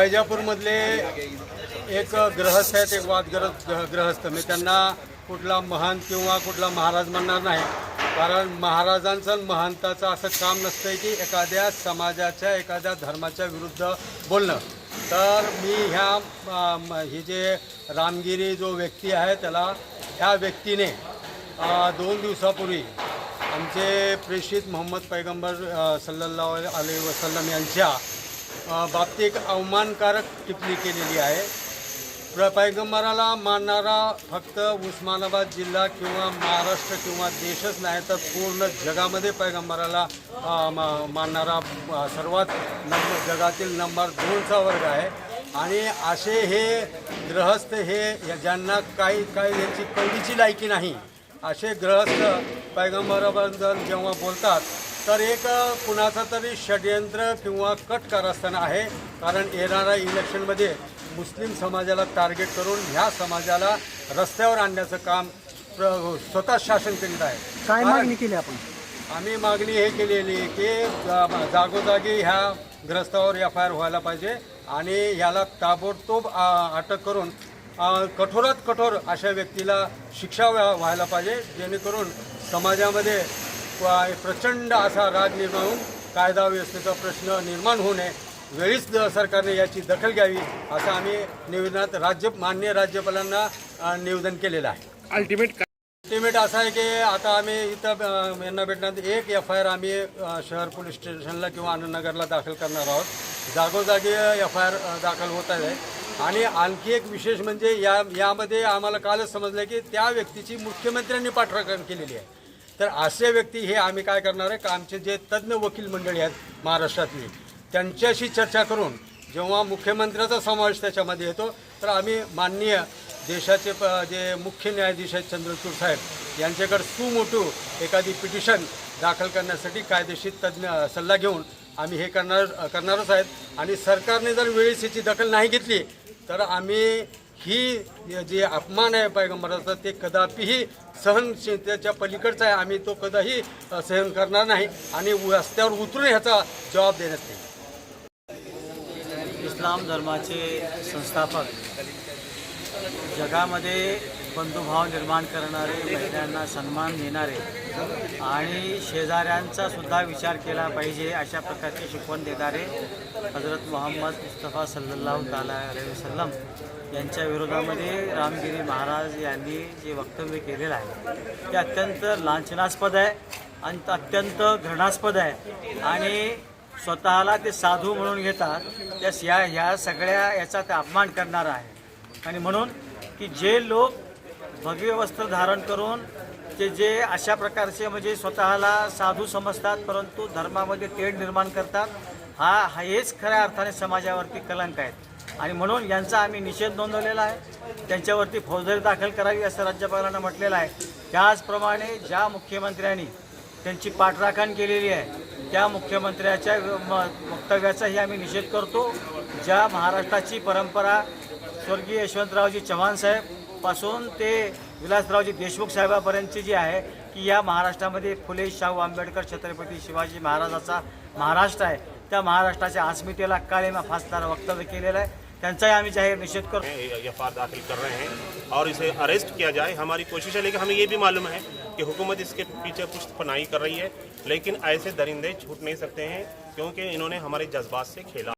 वैजापूरमधले एक गृहस्थ आहेत, एक गृहस्थ मी त्यांना कुठला महंत किंवा कुठला महाराज म्हणणार नाही, कारण महाराजांचं आणि महंताचं असं काम नसतं की एखाद्या समाजाच्या एखाद्या धर्माच्या विरुद्ध बोलणं. तर मी ही जे रामगिरी जो व्यक्ती आहे त्याला ह्या व्यक्तीने 2 दिवसापूर्वी आमचे प्रेषित मोहम्मद पैगंबर सल्लल्लाहु अलैहि वसल्लम यांच्या बाबतीत अवमानकारक टिप्पणी केलेली आहे. पैगंबराला मानणारा फक्त उस्मानाबाद जिल्हा किंवा महाराष्ट्र किंवा देशच नाही तर पूर्ण जगामध्ये पैगंबराला मानणारा सर्वात जगातील नंबर 2चा वर्ग आहे. आणि असे हे गृहस्थ हे ज्यांना काही यांची कळीची लायकी नाही असे गृहस्थ पैगंबराबद्दल जेव्हा बोलतात तर एक कुणाचा तरी षडयंत्र किंवा कट कारस्थान आहे. कारण येणाऱ्या इलेक्शनमध्ये मुस्लिम समाजाला टार्गेट करून ह्या समाजाला रस्त्यावर आणण्याचं काम स्वतः शासन करीत आहे. काय मागणी केली आपण? आम्ही मागणी हे केलेली की जागोजागी ह्या ग्रस्तावर FIR व्हायला पाहिजे आणि ह्याला ताबडतोब अटक करून कठोरात कठोर अशा व्यक्तीला शिक्षा व्हायला पाहिजे, जेणेकरून समाजामध्ये प्रचंड असा राग निर्माण होऊन कायदा व्यवस्थेचा प्रश्न निर्माण होऊ नये. वेळीच सरकारने याची दखल घ्यावी असं आम्ही निवेदनात माननीय राज्यपालांना निवेदन केलेलं आहे. अल्टिमेट असं आहे की आता आम्ही इथं यांना भेटण्यात एक FIR आम्ही शहर पोलीस स्टेशनला किंवा आनंदनगरला दाखल करणार आहोत. जागोजागी FIR दाखल होत आहे. आणि आणखी एक विशेष म्हणजे यामध्ये आम्हाला कालच समजलं की त्या व्यक्तीची मुख्यमंत्र्यांनी पाठराखण केलेली आहे. तर असे व्यक्ती हे आम्ही काय करणार आहे का आमचे जे तज्ज्ञ वकील मंडळी आहेत महाराष्ट्रातली त्यांच्याशी चर्चा करून जेव्हा मुख्यमंत्र्याचा समावेश त्याच्यामध्ये येतो तर आम्ही माननीय देशाचे जे मुख्य न्यायाधीश आहेत चंद्रचूड साहेब यांच्याकडे सुमोटू एखादी पिटिशन दाखल करण्यासाठी कायदेशीर तज्ज्ञ सल्ला घेऊन आम्ही हे करणारच आहेत. आणि सरकारने जर वेळेस याची दखल नाही घेतली तर आम्ही ही जे अपमान आहे पैगंबराचा ते कदापिही सहनशीलतेच्या पलीकडचा आहे. आम्ही तो कदाही सहन करणार नाही आणि रस्त्यावर उतरून ह्याचा जबाब देण्यात नाही. इस्लाम धर्माचे संस्थापक, जगामध्ये बंधुभाव निर्माण करणारे, महिलांना सन्मान देणारे आणि शेजाऱ्यांचा सुद्धा विचार केला पाहिजे अशा प्रकारची शिकवण देणारे हजरत मोहम्मद मुस्तफा सल्लल्लाहु अलैहि वसल्लम यांच्या विरोधामध्ये रामगिरी महाराज यांनी जे वक्तव्य केलेलं आहे ते अत्यंत लांछनास्पद आहे आणि अत्यंत घृणास्पद आहे. आणि स्वतःला ते साधू म्हणून घेतात ह्या सगळ्या याचा ते अपमान करणारा आहे. आणि म्हणून की जे लोक भगवे वस्त्र धारण करून जे अशा प्रकारचे म्हणजे स्वतःला साधू समजतात परंतु धर्मामध्ये तेढ निर्माण करतात, हेच खऱ्या अर्थाने समाजावरती कलंक आहेत. आणि म्हणून यांचा आम्ही निषेध नोंदवलेला आहे. त्यांच्यावरती फौजदारी दाखल करावी असं राज्यपालांना म्हटलेलं आहे. त्याचप्रमाणे ज्या मुख्यमंत्र्यांनी त्यांची पाठराखण केलेली आहे त्या मुख्यमंत्र्याच्या वक्तव्याचाही आम्ही निषेध करतो. ज्या महाराष्ट्राची परंपरा स्वर्गीय यशवंतरावजी चव्हाण साहेबपासून ते विलासरावजी देशमुख साहेबापर्यंतची जी आहे की या महाराष्ट्रामध्ये फुले, शाहू आंबेडकर, छत्रपती शिवाजी महाराजाचा महाराष्ट्र आहे, त्या महाराष्ट्राच्या अस्मितेला काळीमा फासणारं वक्तव्य केलेलं आहे. त्यांचाही आम्ही जाहीर निषेध करतो. FIR दाखिल कर रहे हैं और इसे अरेस्ट किया जाए, हमारी कोशिश है. लेकिन हमें ये भी मालूम है कि हुकूमत इसके पीछे कुछ पनाही कर रही है, लेकिन ऐसे दरिंदे छूट नहीं सकते हैं क्योंकि इन्होंने हमारे जज्बात से खेला.